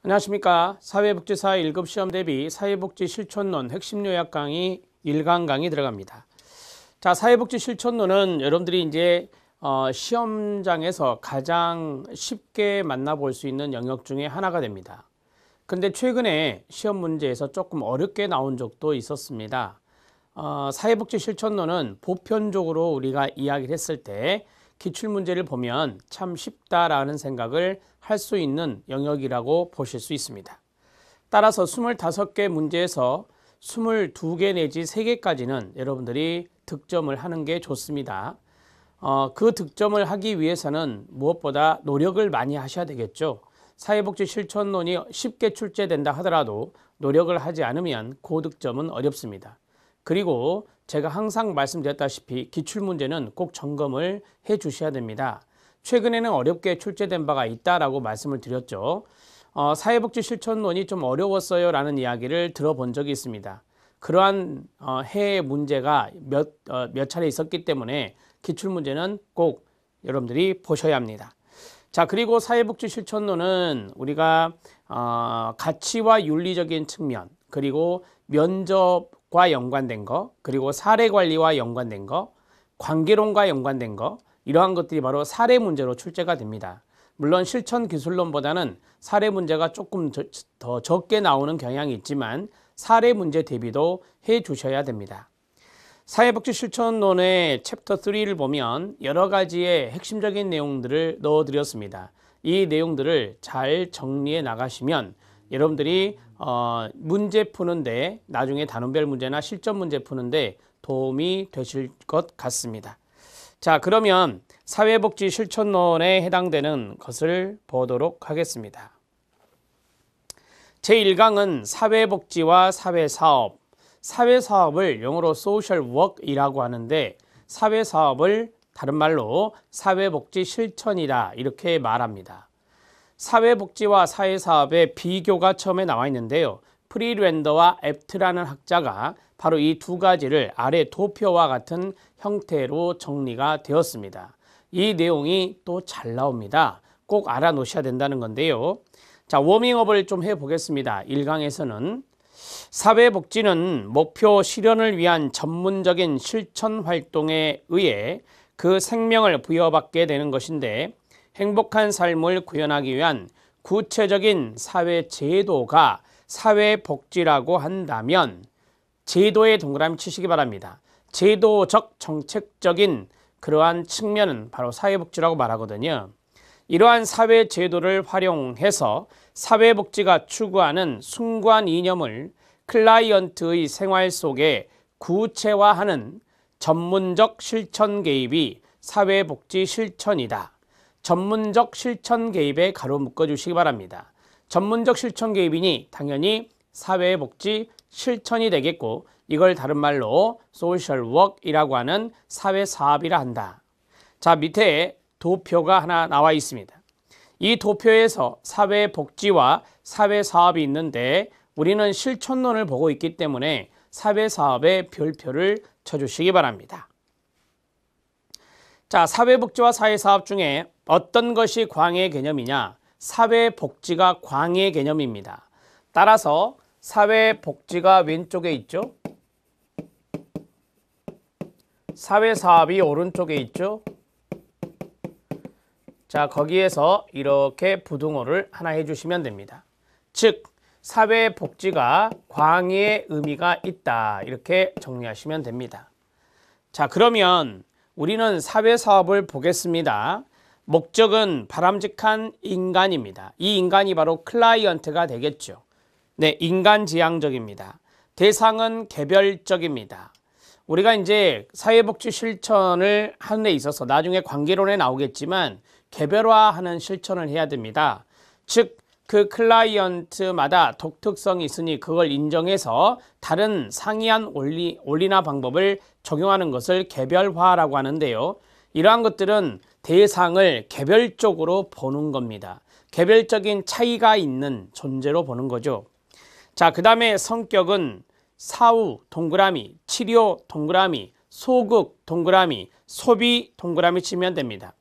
안녕하십니까. 사회복지사 1급 시험 대비 사회복지 실천론 핵심 요약 강의 1강 강의 들어갑니다. 자, 사회복지 실천론은 여러분들이 이제 시험장에서 가장 쉽게 만나볼 수 있는 영역 중에 하나가 됩니다. 근데 최근에 시험 문제에서 조금 어렵게 나온 적도 있었습니다. 사회복지 실천론은 보편적으로 우리가 이야기를 했을 때 기출문제를 보면 참 쉽다라는 생각을 할 수 있는 영역이라고 보실 수 있습니다. 따라서 25개 문제에서 22개 내지 3개까지는 여러분들이 득점을 하는 게 좋습니다. 그 득점을 하기 위해서는 무엇보다 노력을 많이 하셔야 되겠죠. 사회복지 실천론이 쉽게 출제된다 하더라도 노력을 하지 않으면 고득점은 어렵습니다. 그리고 제가 항상 말씀드렸다시피 기출문제는 꼭 점검을 해 주셔야 됩니다. 최근에는 어렵게 출제된 바가 있다라고 말씀을 드렸죠. 사회복지 실천론이 좀 어려웠어요 라는 이야기를 들어본 적이 있습니다. 그러한 해의 문제가 몇 차례 있었기 때문에 기출문제는 꼭 여러분들이 보셔야 합니다. 자, 그리고 사회복지 실천론은 우리가 가치와 윤리적인 측면, 그리고 면접과 연관된 거, 그리고 사례관리와 연관된 거, 관계론과 연관된 거, 이러한 것들이 바로 사례 문제로 출제가 됩니다. 물론 실천 기술론보다는 사례 문제가 조금 더 적게 나오는 경향이 있지만 사례 문제 대비도 해 주셔야 됩니다. 사회복지 실천론의 챕터 3를 보면 여러 가지의 핵심적인 내용들을 넣어드렸습니다. 이 내용들을 잘 정리해 나가시면 여러분들이 문제 푸는데, 나중에 단원별 문제나 실전 문제 푸는데 도움이 되실 것 같습니다. 자, 그러면 사회복지 실천론에 해당되는 것을 보도록 하겠습니다. 제1강은 사회복지와 사회사업, 사회사업을 영어로 social work이라고 하는데 사회사업을 다른 말로 사회복지 실천이다 이렇게 말합니다. 사회복지와 사회사업의 비교가 처음에 나와 있는데요. 프리랜더와 앱트라는 학자가 바로 이 두 가지를 아래 도표와 같은 형태로 정리가 되었습니다. 이 내용이 또 잘 나옵니다. 꼭 알아놓으셔야 된다는 건데요. 자, 워밍업을 좀 해보겠습니다. 1강에서는 사회복지는 목표 실현을 위한 전문적인 실천 활동에 의해 그 생명을 부여받게 되는 것인데 행복한 삶을 구현하기 위한 구체적인 사회 제도가 사회복지라고 한다면 제도에 동그라미 치시기 바랍니다. 제도적 정책적인 그러한 측면은 바로 사회복지라고 말하거든요. 이러한 사회 제도를 활용해서 사회복지가 추구하는 순관 이념을 클라이언트의 생활 속에 구체화하는 전문적 실천 개입이 사회복지 실천이다. 전문적 실천 개입에 가로 묶어주시기 바랍니다. 전문적 실천 개입이니 당연히 사회복지 실천이 되겠고 이걸 다른 말로 social work이라고 하는 사회사업이라 한다. 자, 밑에 도표가 하나 나와 있습니다. 이 도표에서 사회복지와 사회사업이 있는데 우리는 실천론을 보고 있기 때문에 사회사업에 별표를 쳐주시기 바랍니다. 자, 사회복지와 사회사업 중에 어떤 것이 광의 개념이냐? 사회복지가 광의 개념입니다. 따라서 사회복지가 왼쪽에 있죠? 사회사업이 오른쪽에 있죠? 자, 거기에서 이렇게 부등호를 하나 해주시면 됩니다. 즉, 사회복지가 광의 의미가 있다. 이렇게 정리하시면 됩니다. 자, 그러면 우리는 사회사업을 보겠습니다. 목적은 바람직한 인간입니다. 이 인간이 바로 클라이언트가 되겠죠. 네, 인간지향적입니다. 대상은 개별적입니다. 우리가 이제 사회복지 실천을 하는 데 있어서 나중에 관계론에 나오겠지만 개별화하는 실천을 해야 됩니다. 즉, 그 클라이언트마다 독특성이 있으니 그걸 인정해서 다른 상이한 원리나 방법을 적용하는 것을 개별화라고 하는데요. 이러한 것들은 대상을 개별적으로 보는 겁니다. 개별적인 차이가 있는 존재로 보는 거죠. 자, 그 다음에 성격은 사후 동그라미, 치료 동그라미, 소극 동그라미, 소비 동그라미 치면 됩니다.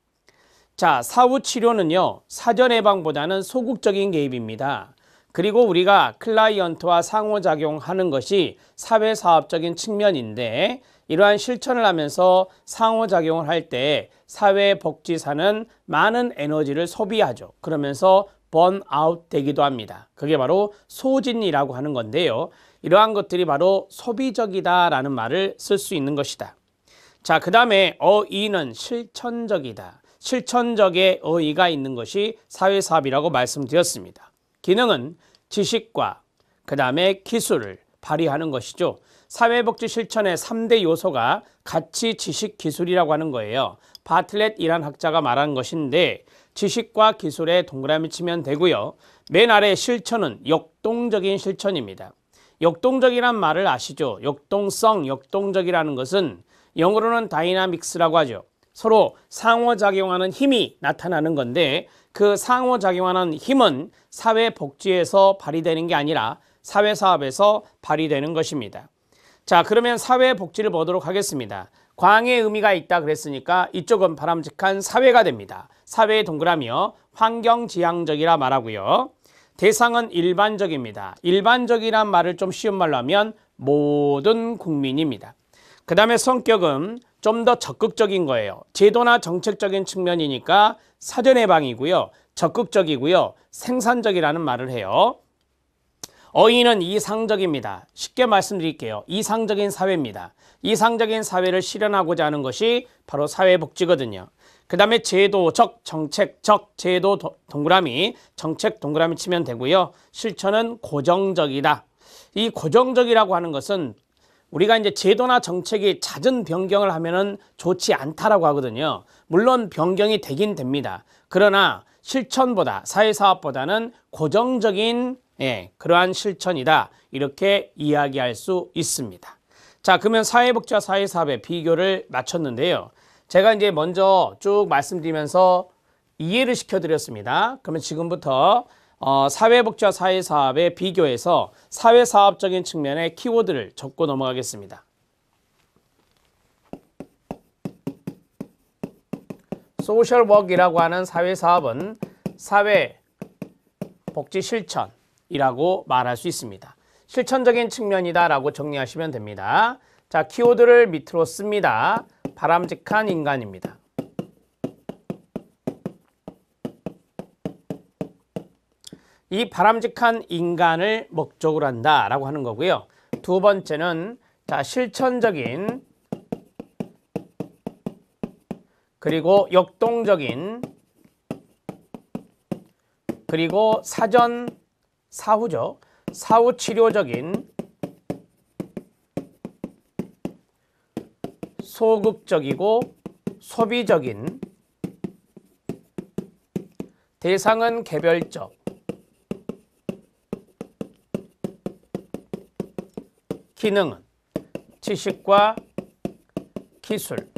자, 사후 치료는요, 사전 예방보다는 소극적인 개입입니다. 그리고 우리가 클라이언트와 상호작용하는 것이 사회사업적인 측면인데 이러한 실천을 하면서 상호작용을 할 때 사회복지사는 많은 에너지를 소비하죠. 그러면서 번아웃 되기도 합니다. 그게 바로 소진이라고 하는 건데요. 이러한 것들이 바로 소비적이다라는 말을 쓸 수 있는 것이다. 자, 그 다음에 어의는 실천적이다. 실천적의 어의가 있는 것이 사회사업이라고 말씀드렸습니다. 기능은 지식과 그 다음에 기술을 발휘하는 것이죠. 사회복지 실천의 3대 요소가 가치, 지식, 기술이라고 하는 거예요. 바틀렛이란 학자가 말한 것인데 지식과 기술에 동그라미 치면 되고요. 맨 아래 실천은 역동적인 실천입니다. 역동적이란 말을 아시죠? 역동성, 역동적이라는 것은 영어로는 다이나믹스라고 하죠. 서로 상호작용하는 힘이 나타나는 건데 그 상호작용하는 힘은 사회복지에서 발휘되는 게 아니라 사회사업에서 발휘되는 것입니다. 자, 그러면 사회복지를 보도록 하겠습니다. 광의 의미가 있다 그랬으니까 이쪽은 바람직한 사회가 됩니다. 사회의 동그라미요. 환경지향적이라 말하고요. 대상은 일반적입니다. 일반적이란 말을 좀 쉬운 말로 하면 모든 국민입니다. 그 다음에 성격은 좀 더 적극적인 거예요. 제도나 정책적인 측면이니까 사전예방이고요. 적극적이고요. 생산적이라는 말을 해요. 어의는 이상적입니다. 쉽게 말씀드릴게요. 이상적인 사회입니다. 이상적인 사회를 실현하고자 하는 것이 바로 사회복지거든요. 그 다음에 제도적, 정책적, 제도 동그라미, 정책 동그라미 치면 되고요. 실천은 고정적이다. 이 고정적이라고 하는 것은 우리가 이제 제도나 정책이 잦은 변경을 하면은 좋지 않다라고 하거든요. 물론 변경이 되긴 됩니다. 그러나 실천보다 사회사업보다는 고정적인 그러한 실천이다. 이렇게 이야기할 수 있습니다. 자, 그러면 사회복지와 사회사업의 비교를 맞췄는데요. 제가 이제 먼저 쭉 말씀드리면서 이해를 시켜드렸습니다. 그러면 지금부터 사회복지와 사회사업의 비교에서 사회사업적인 측면의 키워드를 적고 넘어가겠습니다. 소셜워크이라고 하는 사회사업은 사회복지 실천이라고 말할 수 있습니다. 실천적인 측면이다 라고 정리하시면 됩니다. 자, 키워드를 밑으로 씁니다. 바람직한 인간입니다. 이 바람직한 인간을 목적으로 한다라고 하는 거고요. 두 번째는 자, 실천적인 그리고 역동적인 그리고 사후죠. 사후치료적인 소극적이고 소비적인 대상은 개별적 기능은 지식과 기술적인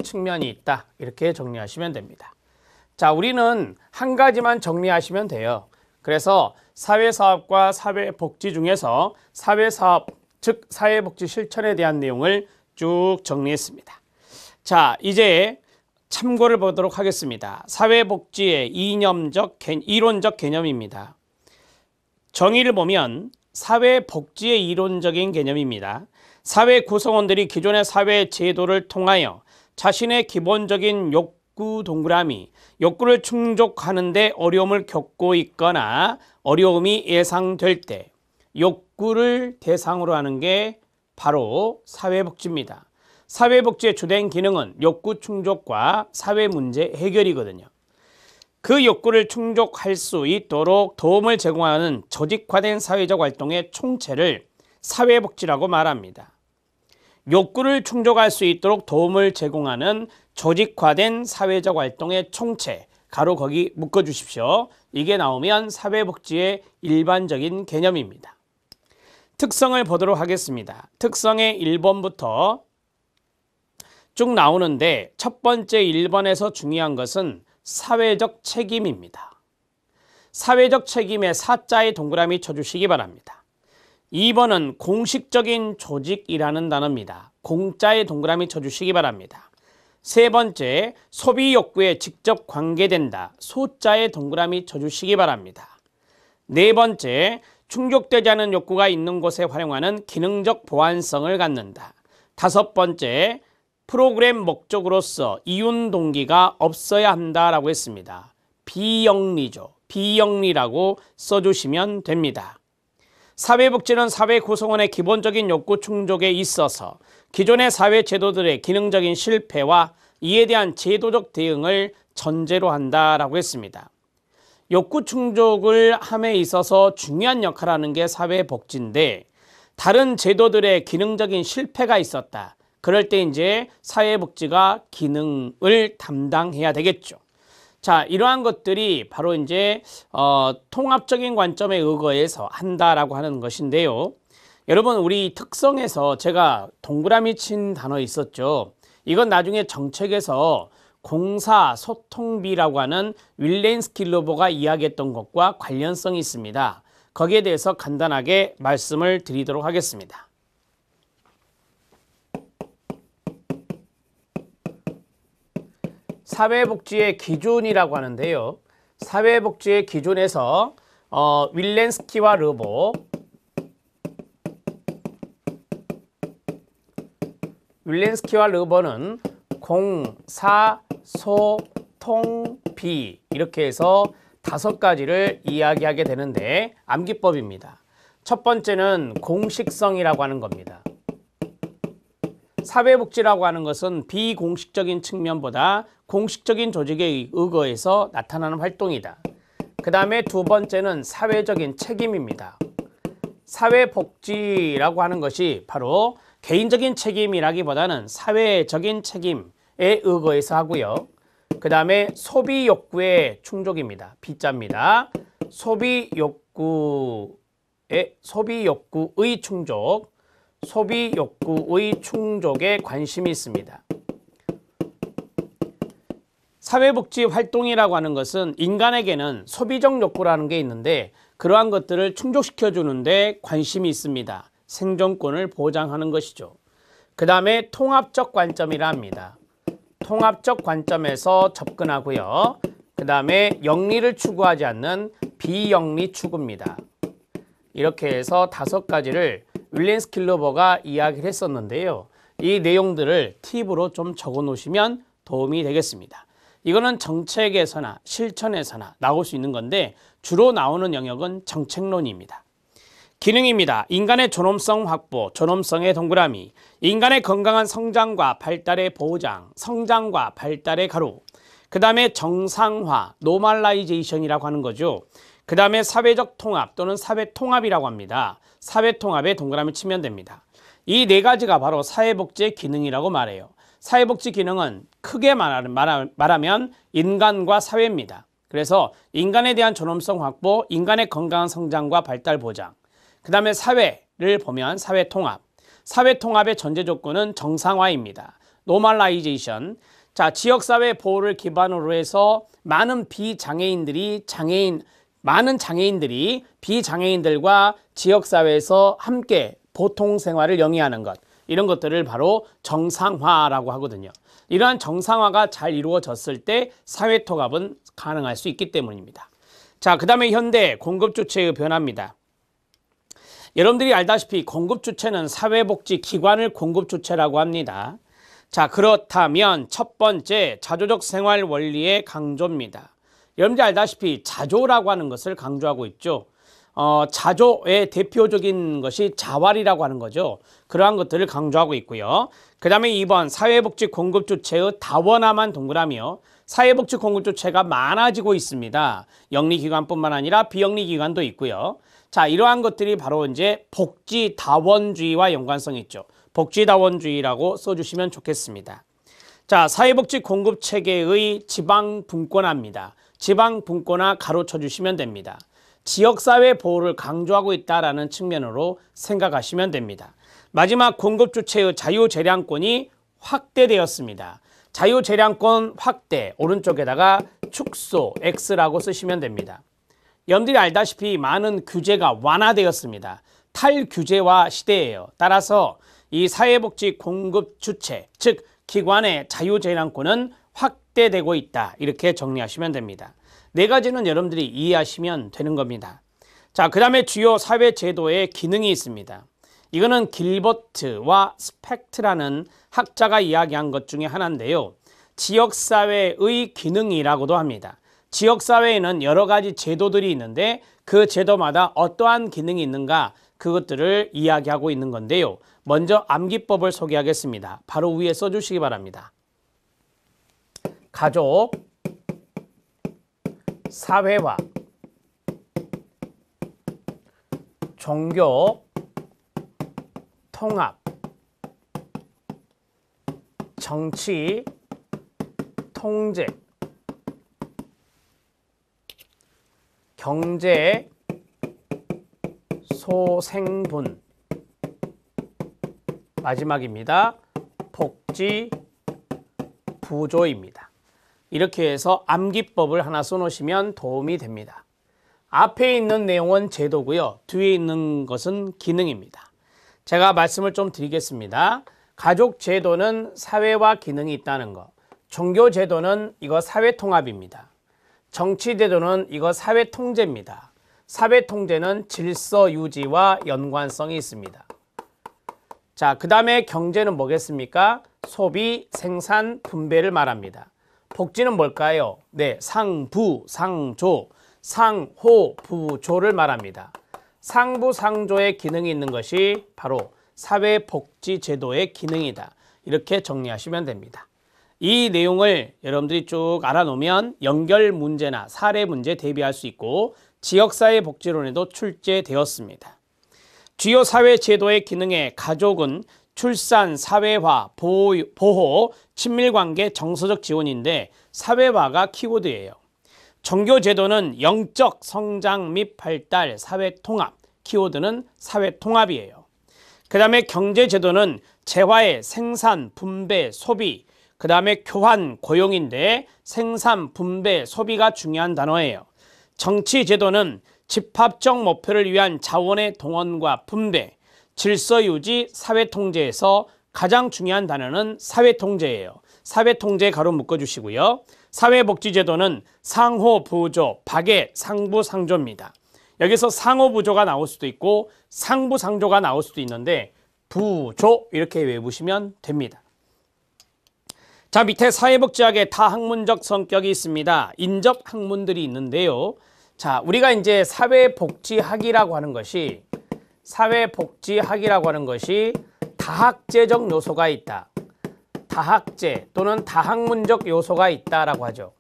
측면이 있다. 이렇게 정리하시면 됩니다. 자, 우리는 한 가지만 정리하시면 돼요. 그래서 사회사업과 사회복지 중에서 사회사업, 즉 사회복지 실천에 대한 내용을 쭉 정리했습니다. 자, 이제 참고를 보도록 하겠습니다. 사회복지의 이론적 개념입니다. 정의를 보면 사회복지의 이론적인 개념입니다. 사회 구성원들이 기존의 사회 제도를 통하여 자신의 기본적인 욕구 동그라미, 욕구를 충족하는 데 어려움을 겪고 있거나 어려움이 예상될 때 욕구를 대상으로 하는 게 바로 사회복지입니다. 사회복지의 주된 기능은 욕구 충족과 사회 문제 해결이거든요. 그 욕구를 충족할 수 있도록 도움을 제공하는 조직화된 사회적 활동의 총체를 사회복지라고 말합니다. 욕구를 충족할 수 있도록 도움을 제공하는 조직화된 사회적 활동의 총체, 가로 거기 묶어주십시오. 이게 나오면 사회복지의 일반적인 개념입니다. 특성을 보도록 하겠습니다. 특성의 1번부터 쭉 나오는데 첫 번째 1번에서 중요한 것은 사회적 책임입니다. 사회적 책임의 사자의 동그라미 쳐주시기 바랍니다. 2번은 공식적인 조직이라는 단어입니다. 공자의 동그라미 쳐주시기 바랍니다. 세 번째, 소비 욕구에 직접 관계된다. 소자의 동그라미 쳐주시기 바랍니다. 네 번째, 충족되지 않은 욕구가 있는 곳에 활용하는 기능적 보완성을 갖는다. 다섯 번째, 프로그램 목적으로서 이윤 동기가 없어야 한다라고 했습니다. 비영리죠. 비영리라고 써주시면 됩니다. 사회복지는 사회 구성원의 기본적인 욕구 충족에 있어서 기존의 사회 제도들의 기능적인 실패와 이에 대한 제도적 대응을 전제로 한다라고 했습니다. 욕구 충족을 함에 있어서 중요한 역할을 하는 게 사회복지인데 다른 제도들의 기능적인 실패가 있었다. 그럴 때 이제 사회복지가 기능을 담당해야 되겠죠. 자, 이러한 것들이 바로 이제 통합적인 관점에 의거해서 한다라고 하는 것인데요. 여러분, 우리 특성에서 제가 동그라미 친 단어 있었죠. 이건 나중에 정책에서 공사소통비라고 하는 윌렌스키-로버가 이야기했던 것과 관련성이 있습니다. 거기에 대해서 간단하게 말씀을 드리도록 하겠습니다. 사회복지의 기준이라고 하는데요. 사회복지의 기준에서 윌렌스키와 르보, 윌렌스키와 르보는 공사소통비 이렇게 해서 5가지를 이야기하게 되는데 암기법입니다. 첫 번째는 공식성이라고 하는 겁니다. 사회복지라고 하는 것은 비공식적인 측면보다 공식적인 조직에 의거해서 나타나는 활동이다. 그 다음에 두 번째는 사회적인 책임입니다. 사회복지라고 하는 것이 바로 개인적인 책임이라기보다는 사회적인 책임에 의거해서 하고요. 그 다음에 소비 욕구의 충족입니다. B자입니다. 소비 욕구의 충족, 소비 욕구의 충족에 관심이 있습니다. 사회복지 활동이라고 하는 것은 인간에게는 소비적 욕구라는 게 있는데 그러한 것들을 충족시켜 주는데 관심이 있습니다. 생존권을 보장하는 것이죠. 그 다음에 통합적 관점이라 합니다. 통합적 관점에서 접근하고요. 그 다음에 영리를 추구하지 않는 비영리 추구입니다. 이렇게 해서 5가지를 윌렌스키-로버가 이야기를 했었는데요. 이 내용들을 팁으로 좀 적어 놓으시면 도움이 되겠습니다. 이거는 정책에서나 실천에서나 나올 수 있는 건데 주로 나오는 영역은 정책론입니다. 기능입니다. 인간의 존엄성 확보, 존엄성의 동그라미, 인간의 건강한 성장과 발달의 보장, 성장과 발달의 가로, 그 다음에 정상화, 노멀라이제이션이라고 하는 거죠. 그 다음에 사회적 통합 또는 사회통합이라고 합니다. 사회통합에 동그라미 치면 됩니다. 이 4가지가 바로 사회복지의 기능이라고 말해요. 사회복지 기능은 크게 말하면 인간과 사회입니다. 그래서 인간에 대한 존엄성 확보, 인간의 건강한 성장과 발달 보장, 그 다음에 사회를 보면 사회통합, 사회통합의 전제 조건은 정상화입니다. 노멀라이제이션. 자, 지역사회 보호를 기반으로 해서 많은 장애인들이 비장애인들과 지역사회에서 함께 보통생활을 영위하는 것, 이런 것들을 바로 정상화라고 하거든요. 이러한 정상화가 잘 이루어졌을 때 사회통합은 가능할 수 있기 때문입니다. 자, 그 다음에 현대 공급주체의 변화입니다. 여러분들이 알다시피 공급주체는 사회복지기관을 공급주체라고 합니다. 자, 그렇다면 첫 번째 자조적 생활 원리의 강조입니다. 여러분들이 알다시피 자조라고 하는 것을 강조하고 있죠. 자조의 대표적인 것이 자활이라고 하는 거죠. 그러한 것들을 강조하고 있고요. 그 다음에 2번 사회복지 공급주체의 다원화만 동그라미요. 사회복지 공급주체가 많아지고 있습니다. 영리기관뿐만 아니라 비영리기관도 있고요. 자, 이러한 것들이 바로 이제 복지다원주의와 연관성이 있죠. 복지다원주의라고 써주시면 좋겠습니다. 자, 사회복지 공급체계의 지방분권화입니다. 지방분권화 가로쳐 주시면 됩니다. 지역사회 보호를 강조하고 있다는 측면으로 생각하시면 됩니다. 마지막 공급주체의 자유재량권이 확대되었습니다. 자유재량권 확대, 오른쪽에다가 축소 X라고 쓰시면 됩니다. 여러분들이 알다시피 많은 규제가 완화되었습니다. 탈규제화 시대예요. 따라서 이 사회복지 공급주체, 즉 기관의 자유재량권은 확대되고 있다. 이렇게 정리하시면 됩니다. 4가지는 여러분들이 이해하시면 되는 겁니다. 자, 그 다음에 주요 사회제도의 기능이 있습니다. 이거는 길버트와 스펙트라는 학자가 이야기한 것 중에 하나인데요. 지역사회의 기능이라고도 합니다. 지역사회에는 여러 가지 제도들이 있는데 그 제도마다 어떠한 기능이 있는가 그것들을 이야기하고 있는 건데요. 먼저 암기법을 소개하겠습니다. 바로 위에 써주시기 바랍니다. 가족, 사회화, 종교, 통합, 정치, 통제, 경제, 소생분, 마지막입니다. 복지, 부조입니다. 이렇게 해서 암기법을 하나 써놓으시면 도움이 됩니다. 앞에 있는 내용은 제도고요. 뒤에 있는 것은 기능입니다. 제가 말씀을 좀 드리겠습니다. 가족 제도는 사회화 기능이 있다는 거. 종교 제도는 이거 사회 통합입니다. 정치 제도는 이거 사회 통제입니다. 사회 통제는 질서 유지와 연관성이 있습니다. 자, 그 다음에 경제는 뭐겠습니까? 소비, 생산, 분배를 말합니다. 복지는 뭘까요? 네, 상부, 상조, 상호, 부조를 말합니다. 상부, 상조의 기능이 있는 것이 바로 사회복지제도의 기능이다. 이렇게 정리하시면 됩니다. 이 내용을 여러분들이 쭉 알아놓으면 연결 문제나 사례 문제 대비할 수 있고 지역사회 복지론에도 출제되었습니다. 주요 사회제도의 기능에 가족은 출산, 사회화, 보호, 친밀관계, 정서적 지원인데 사회화가 키워드예요. 종교제도는 영적 성장 및 발달, 사회통합, 키워드는 사회통합이에요. 그 다음에 경제제도는 재화의 생산, 분배, 소비, 그 다음에 교환, 고용인데 생산, 분배, 소비가 중요한 단어예요. 정치제도는 집합적 목표를 위한 자원의 동원과 분배, 질서 유지, 사회통제에서 가장 중요한 단어는 사회통제예요. 사회통제 가로 묶어주시고요. 사회복지제도는 상호부조, 박애, 상부상조입니다. 여기서 상호부조가 나올 수도 있고 상부상조가 나올 수도 있는데 부조 이렇게 외우시면 됩니다. 자, 밑에 사회복지학의 다학문적 성격이 있습니다. 인접 학문들이 있는데요. 자, 우리가 이제 사회복지학이라고 하는 것이 다학제적 요소가 있다. 다학제 또는 다학문적 요소가 있다라고 하죠.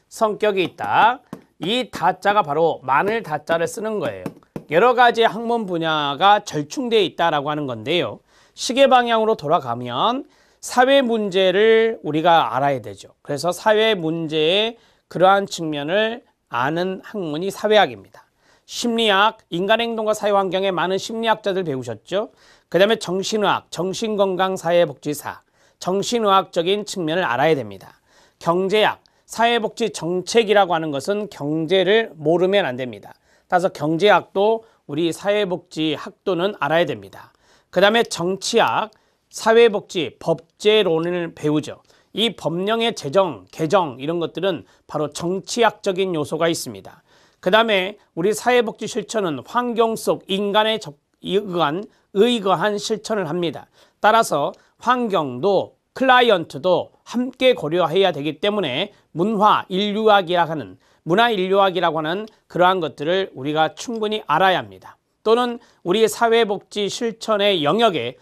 성격이 있다. 이 다자가 바로 많을 다자를 쓰는 거예요. 여러 가지 학문 분야가 절충되어 있다라고 하는 건데요. 시계 방향으로 돌아가면 사회 문제를 우리가 알아야 되죠. 그래서 사회 문제의 그러한 측면을 아는 학문이 사회학입니다. 심리학, 인간행동과 사회환경에 많은 심리학자들 배우셨죠. 그 다음에 정신의학, 정신건강사회복지사, 정신의학적인 측면을 알아야 됩니다. 경제학, 사회복지 정책이라고 하는 것은 경제를 모르면 안 됩니다. 따라서 경제학도 우리 사회복지 학도는 알아야 됩니다. 그 다음에 정치학, 사회복지, 법제론을 배우죠. 이 법령의 제정, 개정 이런 것들은 바로 정치학적인 요소가 있습니다. 그 다음에 우리 사회복지 실천은 환경 속 인간에 의거한 실천을 합니다. 따라서 환경도 클라이언트도 함께 고려해야 되기 때문에 문화 인류학이라고 하는 그러한 것들을 우리가 충분히 알아야 합니다. 또는 우리 사회복지 실천의 영역에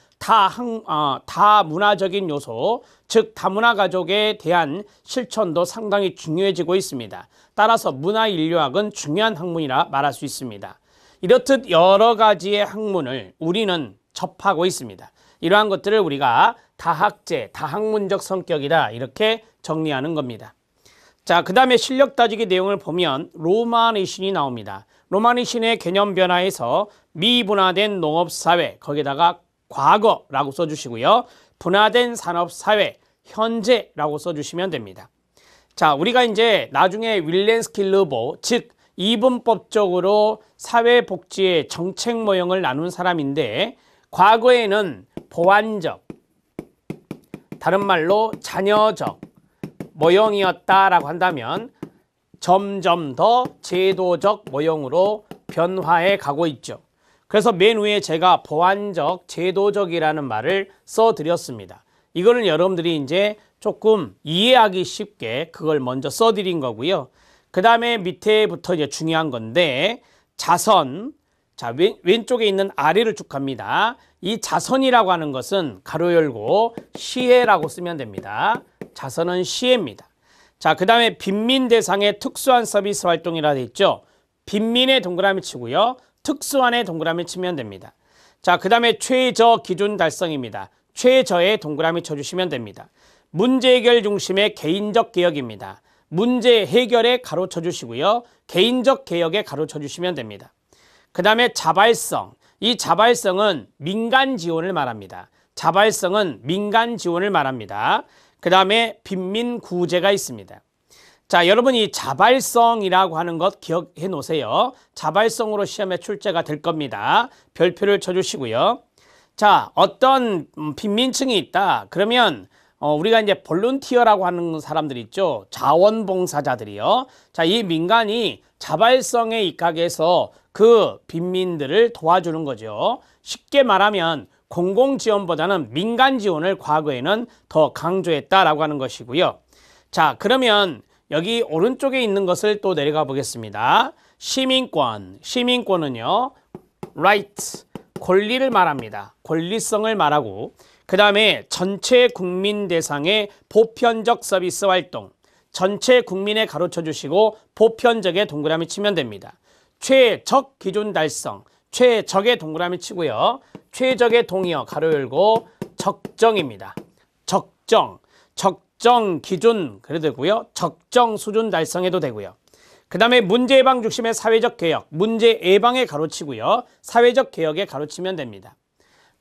다문화적인 요소, 즉 다문화가족에 대한 실천도 상당히 중요해지고 있습니다. 따라서 문화인류학은 중요한 학문이라 말할 수 있습니다. 이렇듯 여러 가지의 학문을 우리는 접하고 있습니다. 이러한 것들을 우리가 다학제, 다학문적 성격이다 이렇게 정리하는 겁니다. 자, 그 다음에 실력 따지기 내용을 보면 로마니신이 나옵니다. 로마니신의 개념 변화에서 미분화된 농업사회, 거기다가 과거라고 써주시고요. 분화된 산업사회, 현재라고 써주시면 됩니다. 자, 우리가 이제 나중에 윌렌스키-르보, 즉 이분법적으로 사회복지의 정책 모형을 나눈 사람인데 과거에는 보완적, 다른 말로 자녀적 모형이었다라고 한다면 점점 더 제도적 모형으로 변화해 가고 있죠. 그래서 맨 위에 제가 보완적, 제도적이라는 말을 써드렸습니다. 이거는 여러분들이 이제 조금 이해하기 쉽게 그걸 먼저 써드린 거고요. 그 다음에 밑에부터 이제 중요한 건데, 자선. 자, 왼쪽에 있는 아래를 쭉 갑니다. 이 자선이라고 하는 것은 가로 열고 시혜라고 쓰면 됩니다. 자선은 시혜입니다. 자, 그 다음에 빈민 대상의 특수한 서비스 활동이라 돼 있죠. 빈민의 동그라미 치고요. 특수한의 동그라미 치면 됩니다. 자, 그 다음에 최저 기준 달성입니다. 최저의 동그라미 쳐주시면 됩니다. 문제 해결 중심의 개인적 개혁입니다. 문제 해결에 가로 쳐주시고요. 개인적 개혁에 가로 쳐주시면 됩니다. 그 다음에 자발성. 이 자발성은 민간 지원을 말합니다. 자발성은 민간 지원을 말합니다. 그 다음에 빈민 구제가 있습니다. 자, 여러분 이 자발성이라고 하는 것 기억해 놓으세요. 자발성으로 시험에 출제가 될 겁니다. 별표를 쳐주시고요. 자, 어떤 빈민층이 있다. 그러면 우리가 이제 볼런티어라고 하는 사람들 있죠. 자원봉사자들이요. 자, 이 민간이 자발성에 입각해서 그 빈민들을 도와주는 거죠. 쉽게 말하면 공공지원보다는 민간 지원을 과거에는 더 강조했다라고 하는 것이고요. 자, 그러면 여기 오른쪽에 있는 것을 또 내려가 보겠습니다. 시민권. 시민권은요, right, 권리를 말합니다. 권리성을 말하고, 그 다음에 전체 국민 대상의 보편적 서비스 활동. 전체 국민에 가로쳐 주시고 보편적에 동그라미 치면 됩니다. 최적 기준 달성. 최적에 동그라미 치고요. 최적의 동의어 가로 열고 적정입니다. 적정. 적정 기준 그래도 되고요. 적정 수준 달성해도 되고요. 그 다음에 문제 예방 중심의 사회적 개혁. 문제 예방에 가로치고요. 사회적 개혁에 가로치면 됩니다.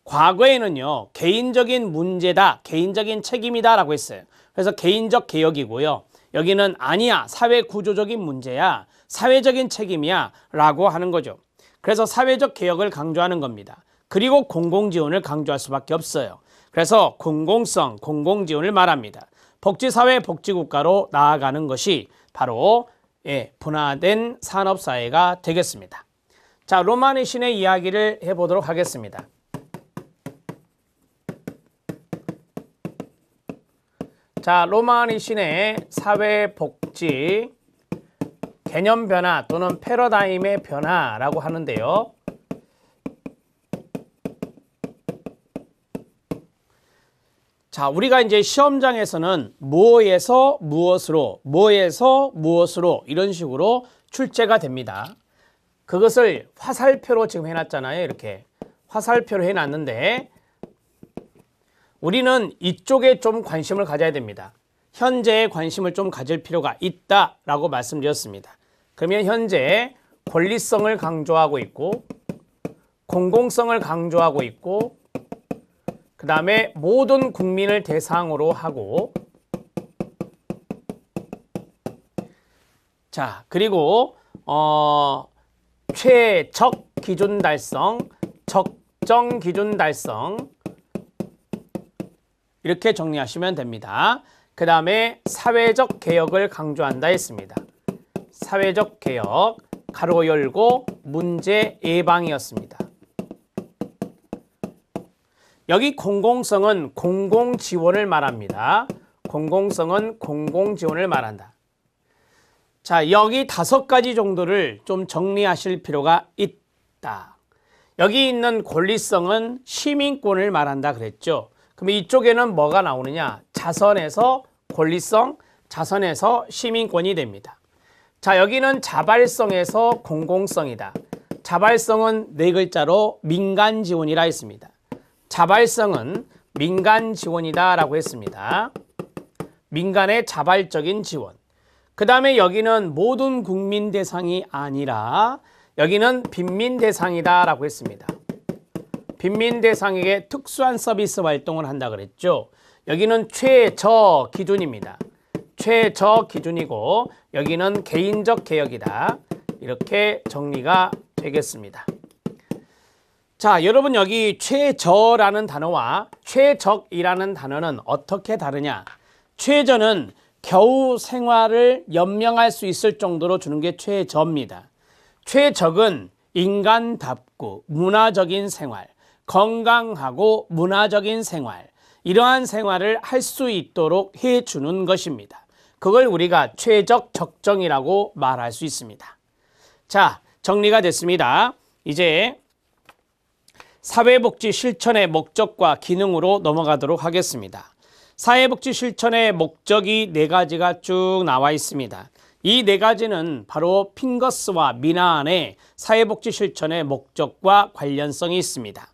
과거에는요, 개인적인 문제다, 개인적인 책임이다 라고 했어요. 그래서 개인적 개혁이고요. 여기는 아니야, 사회 구조적인 문제야, 사회적인 책임이야 라고 하는 거죠. 그래서 사회적 개혁을 강조하는 겁니다. 그리고 공공지원을 강조할 수밖에 없어요. 그래서 공공성, 공공지원을 말합니다. 복지사회, 복지국가로 나아가는 것이 바로 분화된 산업사회가 되겠습니다. 자, 로마니 신의 이야기를 해보도록 하겠습니다. 자, 로마니 신의 사회복지 개념 변화 또는 패러다임의 변화라고 하는데요. 자, 우리가 이제 시험장에서는 뭐에서 무엇으로, 뭐에서 무엇으로 이런 식으로 출제가 됩니다. 그것을 화살표로 지금 해놨잖아요. 이렇게 화살표로 해놨는데 우리는 이쪽에 좀 관심을 가져야 됩니다. 현재에 관심을 좀 가질 필요가 있다라고 말씀드렸습니다. 그러면 현재 권리성을 강조하고 있고 공공성을 강조하고 있고 그 다음에 모든 국민을 대상으로 하고 자, 그리고 최적 기준 달성, 적정 기준 달성 이렇게 정리하시면 됩니다. 그 다음에 사회적 개혁을 강조한다 했습니다. 사회적 개혁, 가로 열고 문제 예방이었습니다. 여기 공공성은 공공지원을 말합니다. 공공성은 공공지원을 말한다. 자, 여기 5가지 정도를 좀 정리하실 필요가 있다. 여기 있는 권리성은 시민권을 말한다 그랬죠. 그럼 이쪽에는 뭐가 나오느냐? 자선에서 권리성, 자선에서 시민권이 됩니다. 자, 여기는 자발성에서 공공성이다. 자발성은 4글자로 민간 지원이라 했습니다. 자발성은 민간 지원이다 라고 했습니다. 민간의 자발적인 지원. 그 다음에 여기는 모든 국민 대상이 아니라 여기는 빈민 대상이다 라고 했습니다. 빈민 대상에게 특수한 서비스 활동을 한다 그랬죠. 여기는 최저 기준입니다. 최저 기준이고 여기는 개인적 개혁이다. 이렇게 정리가 되겠습니다. 자, 여러분 여기 최저라는 단어와 최적이라는 단어는 어떻게 다르냐? 최저는 겨우 생활을 연명할 수 있을 정도로 주는 게 최저입니다. 최적은 인간답고 문화적인 생활, 건강하고 문화적인 생활, 이러한 생활을 할 수 있도록 해주는 것입니다. 그걸 우리가 최적 적정이라고 말할 수 있습니다. 자, 정리가 됐습니다. 이제 사회복지 실천의 목적과 기능으로 넘어가도록 하겠습니다. 사회복지 실천의 목적이 4가지가 쭉 나와 있습니다. 이 4가지는 바로 핑거스와 미나안의 사회복지 실천의 목적과 관련성이 있습니다.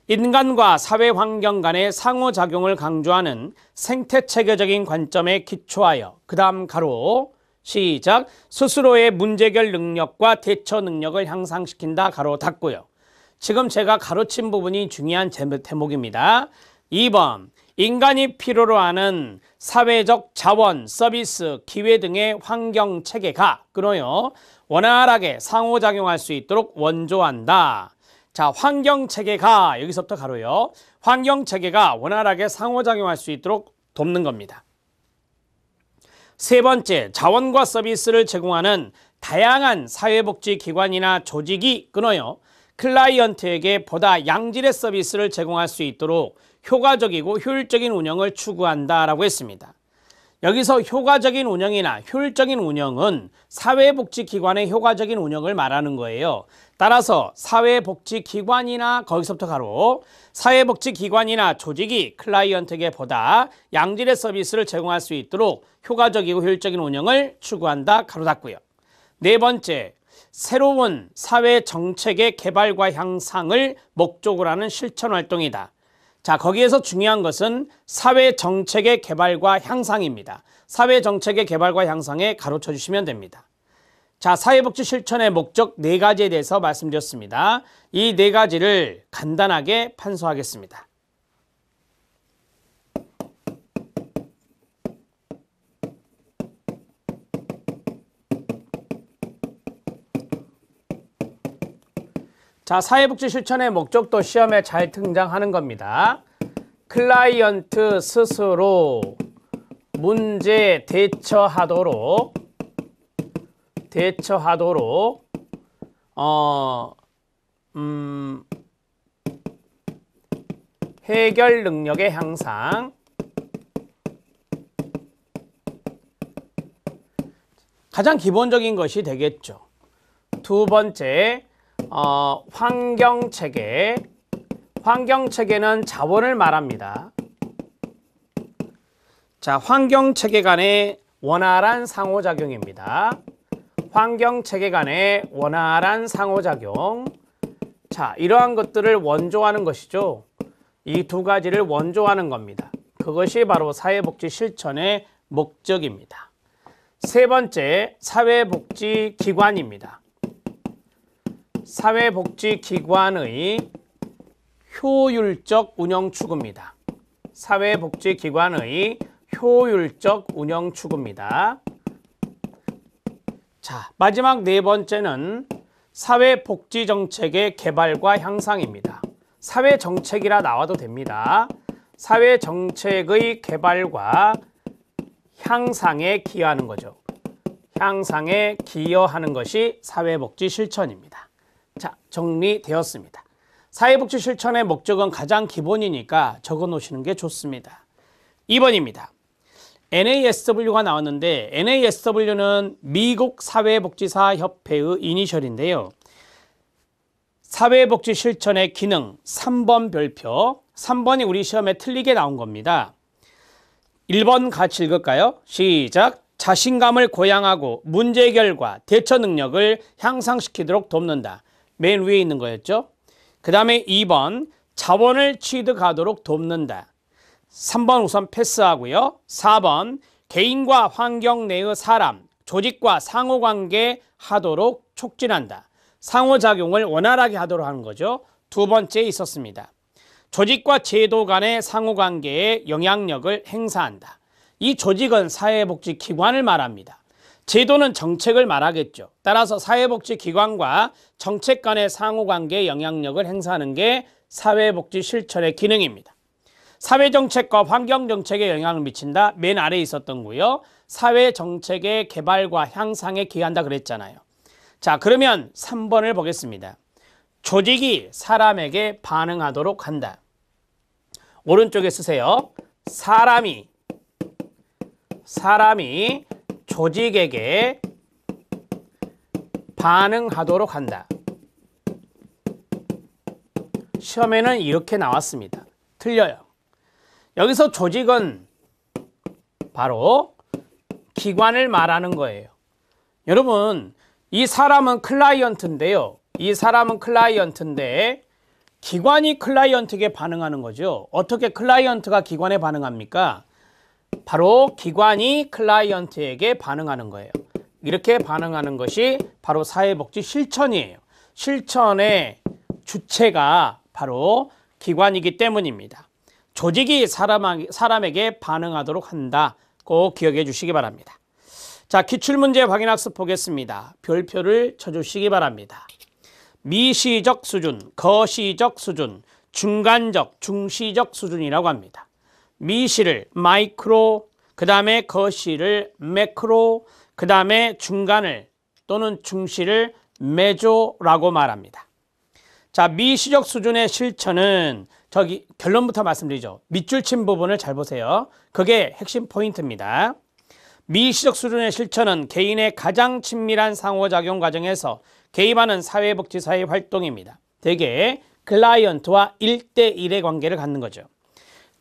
인간과 사회환경 간의 상호작용을 강조하는 생태체계적인 관점에 기초하여 그 다음 가로 시작 스스로의 문제해결 능력과 대처 능력을 향상시킨다 가로 닫고요. 지금 제가 가로친 부분이 중요한 대목입니다. 2번 인간이 필요로 하는 사회적 자원, 서비스, 기회 등의 환경체계가 끊어요. 원활하게 상호작용할 수 있도록 원조한다. 자, 환경체계가 여기서부터 가로요. 환경체계가 원활하게 상호작용할 수 있도록 돕는 겁니다. 3번째, 자원과 서비스를 제공하는 다양한 사회복지기관이나 조직이 끊어요. 클라이언트에게 보다 양질의 서비스를 제공할 수 있도록 효과적이고 효율적인 운영을 추구한다라고 했습니다. 여기서 효과적인 운영이나 효율적인 운영은 사회복지기관의 효과적인 운영을 말하는 거예요. 따라서 사회복지기관이나 거기서부터 가로 사회복지기관이나 조직이 클라이언트에게 보다 양질의 서비스를 제공할 수 있도록 효과적이고 효율적인 운영을 추구한다 가로 닫고요. 4번째, 새로운 사회정책의 개발과 향상을 목적으로 하는 실천활동이다. 자, 거기에서 중요한 것은 사회정책의 개발과 향상입니다. 사회정책의 개발과 향상에 가로쳐 주시면 됩니다. 자, 사회복지 실천의 목적 4가지에 대해서 말씀드렸습니다. 이 4가지를 간단하게 판서하겠습니다. 자, 사회복지 실천의 목적도 시험에 잘 등장하는 겁니다. 클라이언트 스스로 문제 대처하도록 해결 능력의 향상, 가장 기본적인 것이 되겠죠. 2번째, 환경체계. 환경체계는 자원을 말합니다. 자, 환경체계 간의 원활한 상호작용입니다. 환경체계 간의 원활한 상호작용. 자, 이러한 것들을 원조하는 것이죠. 이 2가지를 원조하는 겁니다. 그것이 바로 사회복지 실천의 목적입니다. 3번째, 사회복지기관입니다. 사회복지기관의 효율적 운영 추구입니다. 사회복지기관의 효율적 운영 추구입니다. 자, 마지막 4번째는 사회복지정책의 개발과 향상입니다. 사회정책이라 나와도 됩니다. 사회정책의 개발과 향상에 기여하는 거죠. 향상에 기여하는 것이 사회복지 실천입니다. 자, 정리되었습니다. 사회복지 실천의 목적은 가장 기본이니까 적어 놓으시는 게 좋습니다. 2번입니다. NASW가 나왔는데 NASW는 미국 사회복지사협회의 이니셜인데요. 사회복지 실천의 기능 3번 별표, 3번이 우리 시험에 틀리게 나온 겁니다. 1번 같이 읽을까요? 시작! 자신감을 고양하고 문제 해결과 대처 능력을 향상시키도록 돕는다. 맨 위에 있는 거였죠. 그 다음에 2번 자원을 취득하도록 돕는다. 3번 우선 패스하고요. 4번 개인과 환경 내의 사람, 조직과 상호관계 하도록 촉진한다. 상호작용을 원활하게 하도록 하는 거죠. 2번째에 있었습니다. 조직과 제도 간의 상호관계에 영향력을 행사한다. 이 조직은 사회복지기관을 말합니다. 제도는 정책을 말하겠죠. 따라서 사회복지기관과 정책 간의 상호관계에 영향력을 행사하는 게 사회복지 실천의 기능입니다. 사회정책과 환경정책에 영향을 미친다. 맨 아래에 있었던 거요. 사회정책의 개발과 향상에 기여한다 그랬잖아요. 자, 그러면 3번을 보겠습니다. 조직이 사람에게 반응하도록 한다. 오른쪽에 쓰세요. 사람이 조직에게 반응하도록 한다. 시험에는 이렇게 나왔습니다. 틀려요. 여기서 조직은 바로 기관을 말하는 거예요. 여러분, 이 사람은 클라이언트인데요. 이 사람은 클라이언트인데 기관이 클라이언트에게 반응하는 거죠. 어떻게 클라이언트가 기관에 반응합니까? 바로 기관이 클라이언트에게 반응하는 거예요. 이렇게 반응하는 것이 바로 사회복지 실천이에요. 실천의 주체가 바로 기관이기 때문입니다. 조직이 사람에게 반응하도록 한다. 꼭 기억해 주시기 바랍니다. 자, 기출문제 확인학습 보겠습니다. 별표를 쳐주시기 바랍니다. 미시적 수준, 거시적 수준, 중간적, 중시적 수준이라고 합니다. 미시를 마이크로, 그 다음에 거시를 매크로, 그 다음에 중간을 또는 중시를 메조라고 말합니다. 자, 미시적 수준의 실천은 저기 결론부터 말씀드리죠. 밑줄 친 부분을 잘 보세요. 그게 핵심 포인트입니다. 미시적 수준의 실천은 개인의 가장 친밀한 상호작용 과정에서 개입하는 사회복지사의 활동입니다. 대개 클라이언트와 1대1의 관계를 갖는 거죠.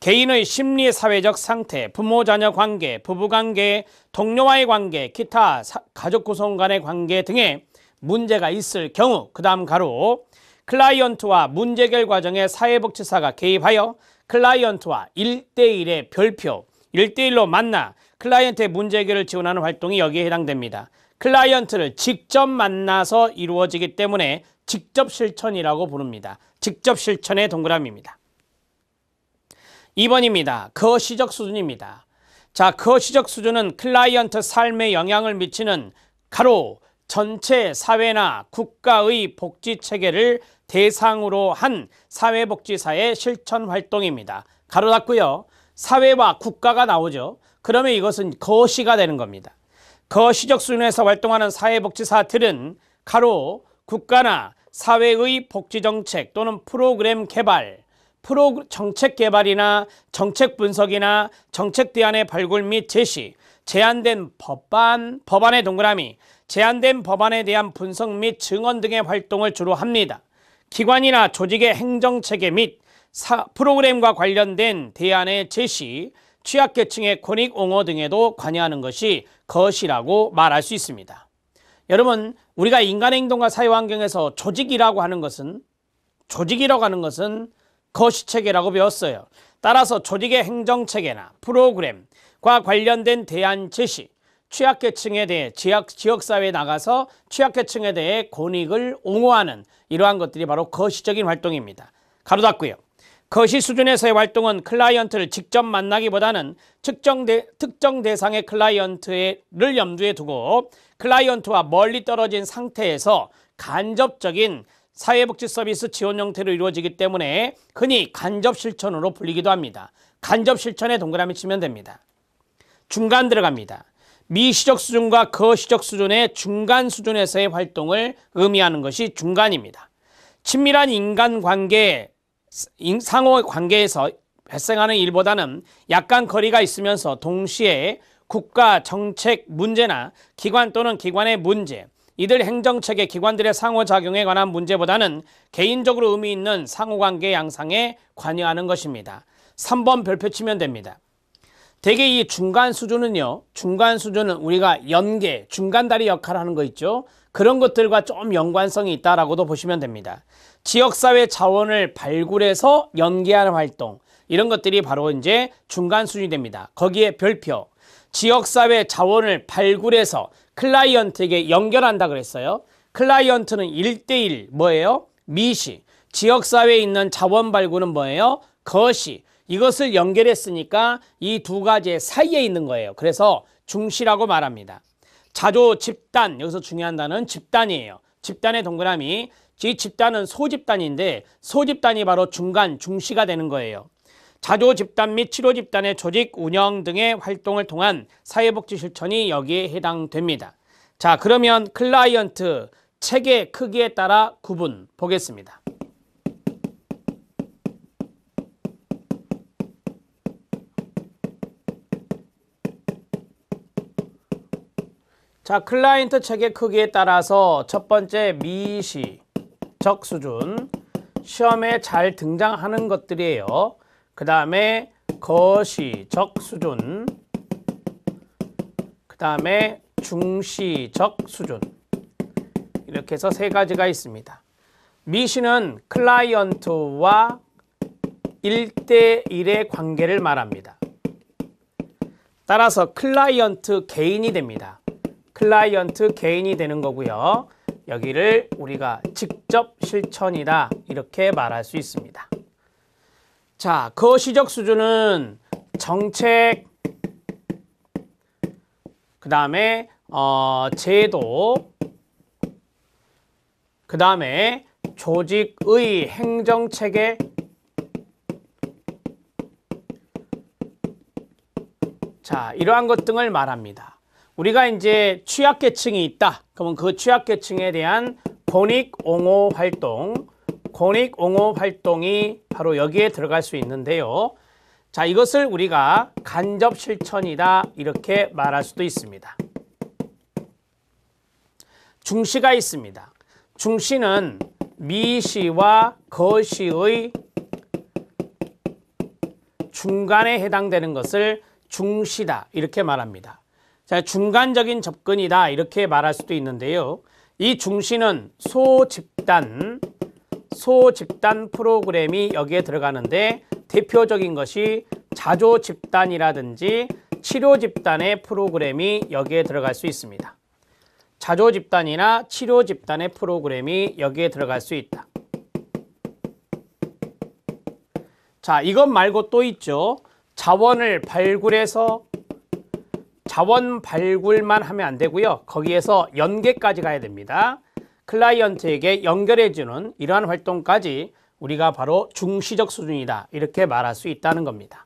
개인의 심리 사회적 상태, 부모 자녀 관계, 부부 관계, 동료와의 관계, 기타 가족 구성 간의 관계 등의 문제가 있을 경우, 그 다음 가로 클라이언트와 문제 해결 과정에 사회복지사가 개입하여 클라이언트와 1대1의 별표, 1대1로 만나 클라이언트의 문제 해결을 지원하는 활동이 여기에 해당됩니다. 클라이언트를 직접 만나서 이루어지기 때문에 직접 실천이라고 부릅니다. 직접 실천의 동그라미입니다. 2번입니다. 거시적 수준입니다. 자, 거시적 수준은 클라이언트 삶에 영향을 미치는 가로 전체 사회나 국가의 복지 체계를 대상으로 한 사회복지사의 실천 활동입니다. 가로 닫고요. 사회와 국가가 나오죠. 그러면 이것은 거시가 되는 겁니다. 거시적 수준에서 활동하는 사회복지사들은 가로 국가나 사회의 복지정책 또는 프로그램 개발, 정책 개발이나 정책 분석이나 정책 대안의 발굴 및 제시, 제안된 법안의 동그라미, 제안된 법안에 대한 분석 및 증언 등의 활동을 주로 합니다. 기관이나 조직의 행정체계 및 프로그램과 관련된 대안의 제시, 취약계층의 권익 옹호 등에도 관여하는 것이 거시라고 말할 수 있습니다. 여러분, 우리가 인간의 행동과 사회환경에서 조직이라고 하는 것은 거시체계라고 배웠어요. 따라서 조직의 행정체계나 프로그램과 관련된 대안 제시, 취약계층에 대해 지역사회에 나가서 취약계층에 대해 권익을 옹호하는 이러한 것들이 바로 거시적인 활동입니다. 가로 닫고요. 거시 수준에서의 활동은 클라이언트를 직접 만나기보다는 특정 대상의 클라이언트를 염두에 두고 클라이언트와 멀리 떨어진 상태에서 간접적인 사회복지 서비스 지원 형태로 이루어지기 때문에 흔히 간접 실천으로 불리기도 합니다. 간접 실천에 동그라미 치면 됩니다. 중간 들어갑니다. 미시적 수준과 거시적 수준의 중간 수준에서의 활동을 의미하는 것이 중간입니다. 친밀한 인간관계, 상호관계에서 발생하는 일보다는 약간 거리가 있으면서 동시에 국가 정책 문제나 기관 또는 기관의 문제, 이들 행정체계 기관들의 상호작용에 관한 문제보다는 개인적으로 의미 있는 상호관계 양상에 관여하는 것입니다. 3번 별표 치면 됩니다. 대개 이 중간 수준은 우리가 연계, 중간다리 역할을 하는 거 있죠. 그런 것들과 좀 연관성이 있다라고도 보시면 됩니다. 지역사회 자원을 발굴해서 연계하는 활동, 이런 것들이 바로 이제 중간 수준이 됩니다. 거기에 별표, 지역사회 자원을 발굴해서 클라이언트에게 연결한다 그랬어요. 클라이언트는 1대1 뭐예요? 미시. 지역사회에 있는 자원 발굴은 뭐예요? 거시. 이것을 연결했으니까 이 두 가지 사이에 있는 거예요. 그래서 중시라고 말합니다. 자조 집단, 여기서 중요한 단어는 집단이에요. 집단의 동그라미, 이 집단은 소집단인데 소집단이 바로 중간, 중시가 되는 거예요. 자조 집단 및 치료 집단의 조직 운영 등의 활동을 통한 사회복지 실천이 여기에 해당됩니다. 자, 그러면 클라이언트, 책의 크기에 따라 구분 보겠습니다. 자, 클라이언트 책의 크기에 따라서 첫 번째 미시적 수준, 시험에 잘 등장하는 것들이에요. 그 다음에 거시적 수준, 그 다음에 중시적 수준, 이렇게 해서 세 가지가 있습니다. 미시는 클라이언트와 1대1의 관계를 말합니다. 따라서 클라이언트 개인이 됩니다. 클라이언트 개인이 되는 거고요. 여기를 우리가 직접 실천이다 이렇게 말할 수 있습니다. 자, 거시적 수준은 정책, 그 다음에 제도, 그 다음에 조직의 행정체계, 자, 이러한 것 등을 말합니다. 우리가 이제 취약계층이 있다. 그러면 그 취약계층에 대한 권익옹호 활동이 바로 여기에 들어갈 수 있는데요. 자, 이것을 우리가 간접 실천이다 이렇게 말할 수도 있습니다. 중시가 있습니다. 중시는 미시와 거시의 중간에 해당되는 것을 중시다 이렇게 말합니다. 자, 중간적인 접근이다 이렇게 말할 수도 있는데요. 이 중시는 소집단 프로그램이 여기에 들어가는데 대표적인 것이 자조집단이라든지 치료집단의 프로그램이 여기에 들어갈 수 있습니다. 자조집단이나 치료집단의 프로그램이 여기에 들어갈 수 있다. 자, 이것 말고 또 있죠. 자원을 발굴해서 자원 발굴만 하면 안 되고요. 거기에서 연계까지 가야 됩니다. 클라이언트에게 연결해주는 이러한 활동까지 우리가 바로 중시적 수준이다 이렇게 말할 수 있다는 겁니다.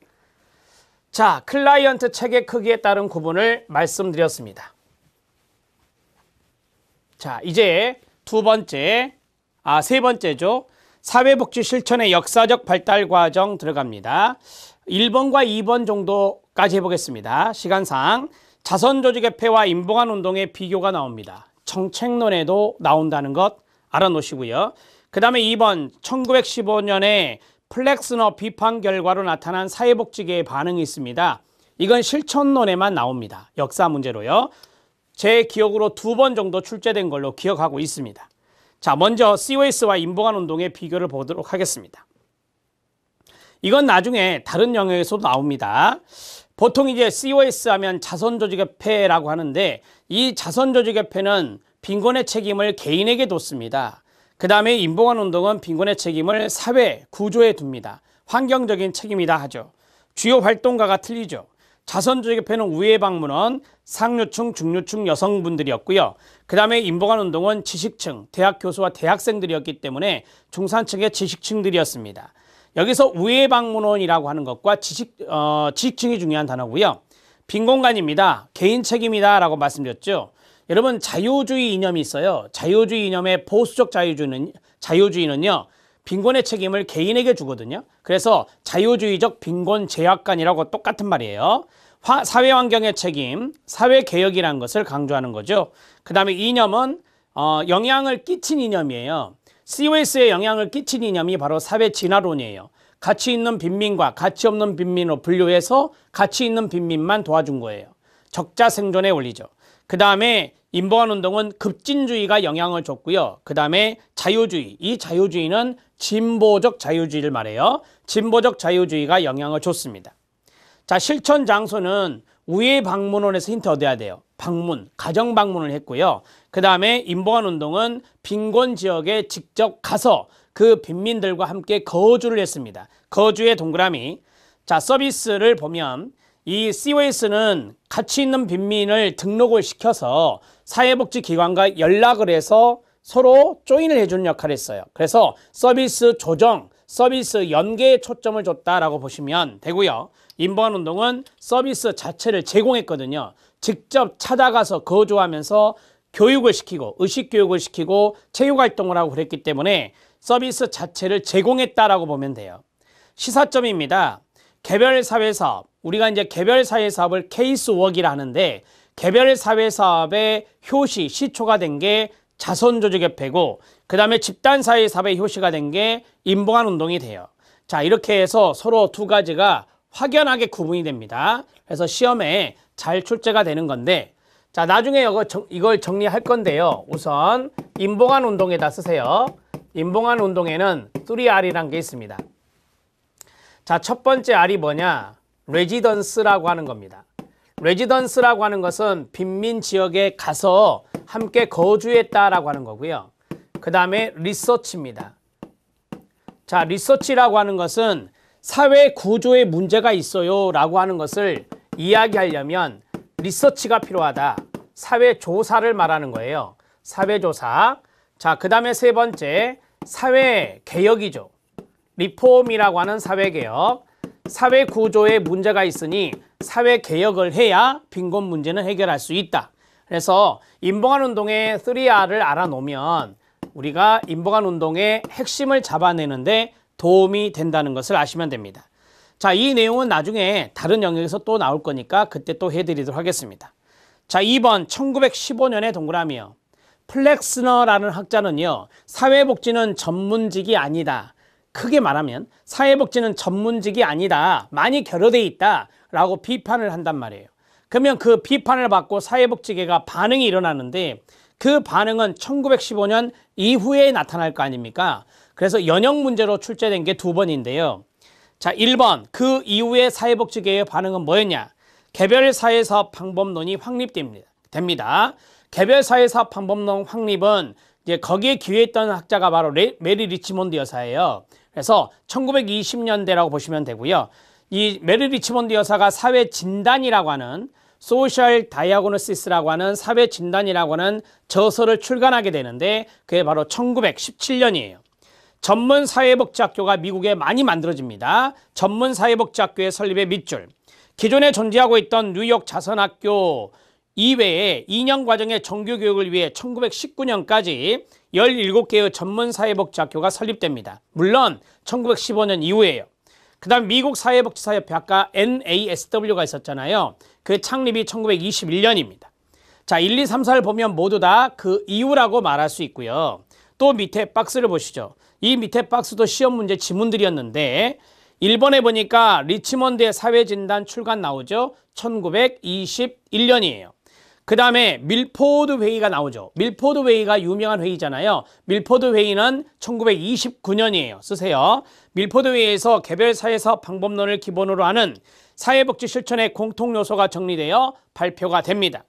자, 클라이언트 책의 크기에 따른 구분을 말씀드렸습니다. 자, 이제 세 번째죠. 사회복지 실천의 역사적 발달 과정 들어갑니다. 1번과 2번 정도까지 해보겠습니다. 시간상 자선조직협회와 인봉환운동의 비교가 나옵니다. 정책론에도 나온다는 것 알아놓으시고요. 그 다음에 2번 1915년에 플렉스너 비판 결과로 나타난 사회복지계의 반응이 있습니다. 이건 실천론에만 나옵니다. 역사 문제로요. 제 기억으로 2번 정도 출제된 걸로 기억하고 있습니다. 자, 먼저 COS와 인봉환운동의 비교를 보도록 하겠습니다. 이건 나중에 다른 영역에서도 나옵니다. 보통 이제 COS 하면 자선조직협회라고 하는데 이 자선조직협회는 빈곤의 책임을 개인에게 뒀습니다. 그 다음에 인봉환운동은 빈곤의 책임을 사회 구조에 둡니다. 환경적인 책임이다 하죠. 주요 활동가가 틀리죠. 자선조직협회는 우회방문원, 상류층, 중류층 여성분들이었고요. 그 다음에 인봉환운동은 지식층, 대학 교수와 대학생들이었기 때문에 중산층의 지식층들이었습니다. 여기서 우회방문원이라고 하는 것과 지식층이 중요한 단어고요. 빈곤관입니다. 개인 책임이다 라고 말씀드렸죠. 여러분, 자유주의 이념이 있어요. 자유주의 이념의 보수적 자유주의는요. 빈곤의 책임을 개인에게 주거든요. 그래서 자유주의적 빈곤 제약관이라고 똑같은 말이에요. 사회환경의 책임, 사회개혁이라는 것을 강조하는 거죠. 그 다음에 이념은 영향을 끼친 이념이에요. COS에 영향을 끼친 이념이 바로 사회진화론이에요. 가치 있는 빈민과 가치 없는 빈민으로 분류해서 가치 있는 빈민만 도와준 거예요. 적자 생존의 원리죠. 그 다음에 인봉환운동은 급진주의가 영향을 줬고요. 그 다음에 자유주의, 이 자유주의는 진보적 자유주의를 말해요. 진보적 자유주의가 영향을 줬습니다. 자, 실천 장소는 우회방문원에서 힌트 얻어야 돼요. 방문, 가정 방문을 했고요. 그 다음에 인봉환운동은 빈곤 지역에 직접 가서 그 빈민들과 함께 거주를 했습니다. 거주의 동그라미. 자, 서비스를 보면 이 COS는 가치 있는 빈민을 등록을 시켜서 사회복지기관과 연락을 해서 서로 조인을 해주는 역할을 했어요. 그래서 서비스 조정, 서비스 연계에 초점을 줬다라고 보시면 되고요. 인봉환운동은 서비스 자체를 제공했거든요. 직접 찾아가서 거주하면서 교육을 시키고 의식교육을 시키고 체육활동을 하고 그랬기 때문에 서비스 자체를 제공했다라고 보면 돼요. 시사점입니다. 개별사회사업, 우리가 이제 개별사회사업을 케이스웍이라 하는데 개별사회사업의 효시, 시초가 된 게 자선조직협회고 그 다음에 집단사회사업의 효시가 된 게 임봉환운동이 돼요. 자, 이렇게 해서 서로 두 가지가 확연하게 구분이 됩니다. 그래서 시험에 잘 출제가 되는 건데 자, 나중에 이걸 정리할 건데요. 우선 임봉환운동에다 쓰세요. 임봉환운동에는 3R이라는 게 있습니다. 자, 첫 번째 R이 뭐냐? 레지던스라고 하는 겁니다. 레지던스라고 하는 것은 빈민 지역에 가서 함께 거주했다라고 하는 거고요. 그 다음에 리서치입니다. 자, 리서치라고 하는 것은 사회 구조에 문제가 있어요 라고 하는 것을 이야기하려면 리서치가 필요하다. 사회조사를 말하는 거예요. 사회조사. 자, 그 다음에 세 번째 사회개혁이죠. 리폼이라고 하는 사회개혁. 사회구조에 문제가 있으니 사회개혁을 해야 빈곤 문제는 해결할 수 있다. 그래서 임봉환운동의 3R을 알아놓으면 우리가 임봉환운동의 핵심을 잡아내는데 도움이 된다는 것을 아시면 됩니다. 자, 이 내용은 나중에 다른 영역에서 또 나올 거니까 그때 또 해드리도록 하겠습니다. 자, 2번 1915년의 동그라미요. 플렉스너라는 학자는요. 사회복지는 전문직이 아니다. 크게 말하면 사회복지는 전문직이 아니다. 많이 결여되어 있다. 라고 비판을 한단 말이에요. 그러면 그 비판을 받고 사회복지계가 반응이 일어나는데 그 반응은 1915년 이후에 나타날 거 아닙니까? 그래서 연역 문제로 출제된 게 2번인데요. 자, 1번 그 이후에 사회복지계의 반응은 뭐였냐? 개별사회사업 방법론이 확립됩니다. 개별사회사업 방법론 확립은 이제 거기에 기여했던 학자가 바로 메리 리치몬드 여사예요. 그래서 1920년대라고 보시면 되고요. 이 메리 리치몬드 여사가 사회진단이라고 하는 소셜 다이아고노시스라고 하는 사회진단이라고 하는 저서를 출간하게 되는데 그게 바로 1917년이에요. 전문사회복지학교가 미국에 많이 만들어집니다. 전문사회복지학교의 설립의 밑줄. 기존에 존재하고 있던 뉴욕 자선학교 이외에 2년 과정의 정규교육을 위해 1919년까지 17개의 전문사회복지학교가 설립됩니다. 물론 1915년 이후에요. 그 다음 미국 사회복지사협회 아까 NASW가 있었잖아요. 그 창립이 1921년입니다. 자, 1, 2, 3, 4를 보면 모두 다 그 이후라고 말할 수 있고요. 또 밑에 박스를 보시죠. 이 밑에 박스도 시험 문제 지문들이었는데 1번에 보니까 리치몬드의 사회진단 출간 나오죠. 1921년이에요. 그 다음에 밀포드 회의가 나오죠. 밀포드 회의가 유명한 회의잖아요. 밀포드 회의는 1929년이에요. 쓰세요. 밀포드 회의에서 개별사회사업 방법론을 기본으로 하는 사회복지 실천의 공통요소가 정리되어 발표가 됩니다.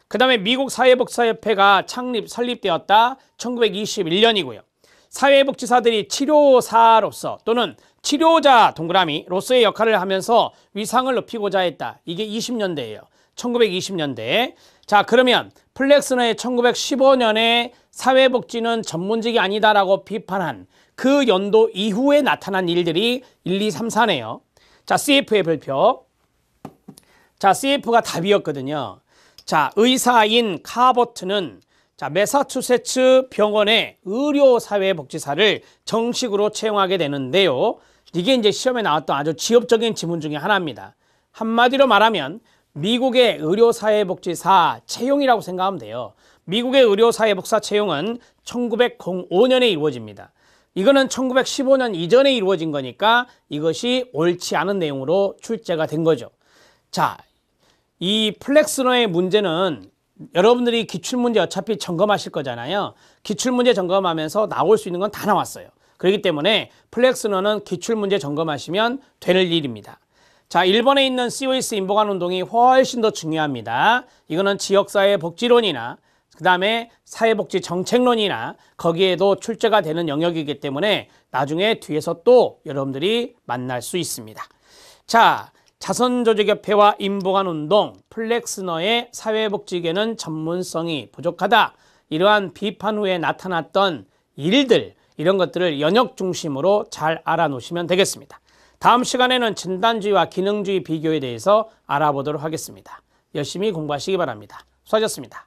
그 다음에 미국 사회복지사협회가 설립되었다. 1921년이고요. 사회복지사들이 치료사로서 또는 치료자 동그라미로서의 역할을 하면서 위상을 높이고자 했다. 이게 20년대예요. 1920년대. 자, 그러면 플렉스너의 1915년에 사회복지는 전문직이 아니다라고 비판한 그 연도 이후에 나타난 일들이 1, 2, 3, 4네요. 자, CF의 별표. 자, CF가 답이었거든요. 자, 의사인 카버트는 자, 매사추세츠 병원의 의료사회복지사를 정식으로 채용하게 되는데요. 이게 이제 시험에 나왔던 아주 지엽적인 지문 중에 하나입니다. 한마디로 말하면 미국의 의료사회복지사 채용이라고 생각하면 돼요. 미국의 의료사회복지사 채용은 1905년에 이루어집니다. 이거는 1915년 이전에 이루어진 거니까 이것이 옳지 않은 내용으로 출제가 된 거죠. 자, 이 플렉스너의 문제는 여러분들이 기출문제 어차피 점검하실 거잖아요. 기출문제 점검하면서 나올 수 있는 건 다 나왔어요. 그렇기 때문에 플렉스너는 기출문제 점검하시면 되는 일입니다. 자, 1번에 있는 COS 임봉환운동이 훨씬 더 중요합니다. 이거는 지역사회 복지론이나 그 다음에 사회복지 정책론이나 거기에도 출제가 되는 영역이기 때문에 나중에 뒤에서 또 여러분들이 만날 수 있습니다. 자, 자선조직협회와 임봉환운동, 플렉스너의 사회복지계는 전문성이 부족하다. 이러한 비판 후에 나타났던 일들, 이런 것들을 연역 중심으로 잘 알아놓으시면 되겠습니다. 다음 시간에는 진단주의와 기능주의 비교에 대해서 알아보도록 하겠습니다. 열심히 공부하시기 바랍니다. 수고하셨습니다.